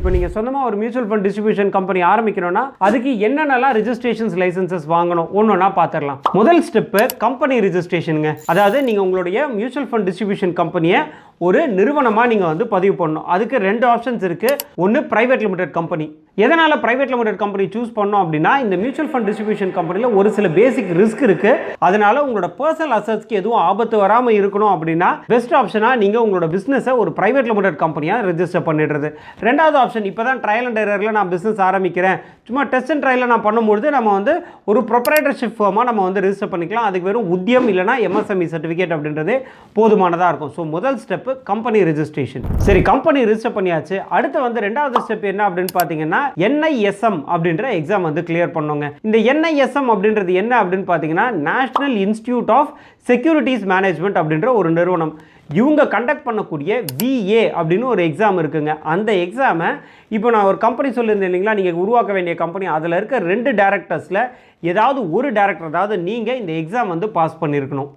இப்போ நீங்கள் சொந்தமாக ஒரு மியூச்சுவல் ஃபண்ட் டிஸ்ட்ரிபியூஷன் கம்பெனி ஆரம்பிக்கணும்னா அதுக்கு என்னென்னலாம் ரிஜிஸ்ட்ரேஷன்ஸ் லைசன்சஸ் வாங்கணும் ஒன்றா பார்த்துடலாம். முதல் ஸ்டெப்பு கம்பெனி ரிஜிஸ்ட்ரேஷனுங்க. அதாவது நீங்கள் உங்களுடைய மியூச்சுவல் ஃபண்ட் டிஸ்ட்ரிபியூஷன் கம்பெனியை ஒரு நிறுவனமாக நீங்கள் வந்து பதிவு பண்ணணும். அதுக்கு ரெண்டு ஆப்ஷன்ஸ் இருக்குது. ஒன்று பிரைவேட் லிமிடெட் கம்பெனி. எதனால் பிரைவேட் லிமிடெட் கம்பெனி சூஸ் பண்ணோம் அப்படின்னா, இந்த மியூச்சுவல் ஃபண்ட் டிஸ்ட்ரிபியூஷன் கம்பெனியில் ஒரு சில பேசிக் ரிஸ்க் இருக்குது. அதனால உங்களோட பர்சனல் அசட்ஸ்க்கு எதுவும் ஆபத்து வராமல் இருக்கணும் அப்படின்னா பெஸ்ட் ஆப்ஷனாக நீங்கள் உங்களோட பிஸ்னஸை ஒரு பிரைவேட் லிமிடெட் கம்பெனியாக ரெஜிஸ்டர் பண்ணிடுறது. ரெண்டாவது ஆப்ஷன், இப்போ தான் ட்ரையல் அண்ட் எரரில் நான் பிஸ்னஸ் ஆரம்பிக்கிறேன், சும்மா டெஸ்ட் அண்ட் ட்ரையலில் நான் பண்ணும்பொழுது நம்ம வந்து ஒரு ப்ரொப்ரைட்டர்ஷிப் ஃபார்மாக நம்ம வந்து ரெஜிஸ்டர் பண்ணிக்கலாம். அதுக்கு வெறும் உத்தியம் இல்லைனா MSME சர்டிஃபிகேட் அப்படின்றது போதுமானதாக இருக்கும். ஸோ முதல் ஸ்டெப்பு கம்பெனி ரெஜிஸ்ட்ரேஷன். சரி, கம்பெனி ரெஜிஸ்டர் பண்ணியாச்சு. அடுத்து வந்து ரெண்டாவது ஸ்டெப் என்ன அப்படின்னு பார்த்தீங்கன்னா, NISM அப்படின்ற எக்ஸாம் வந்து கிளியர் பண்ணுங்க. இந்த NISM அப்படின்றது என்ன அப்படின்னு பார்த்தீங்கன்னா, national institute of securities management அப்படின்ற ஒரு நிறுவனம். இவங்க கண்டக்ட் பண்ணக்கூடிய VA அப்படின்னு ஒரு எக்ஸாம் இருக்குங்க. அந்த எக்ஸாமை இப்போ நான் ஒரு கம்பெனி சொல்லியிருந்தேன் இல்லைங்களா, நீங்கள் உருவாக்க வேண்டிய கம்பெனி, அதில் இருக்க 2 டைரக்டர்ஸில் ஏதாவது ஒரு டைரக்டர், அதாவது நீங்கள் இந்த எக்ஸாம் வந்து பாஸ் பண்ணியிருக்கணும்.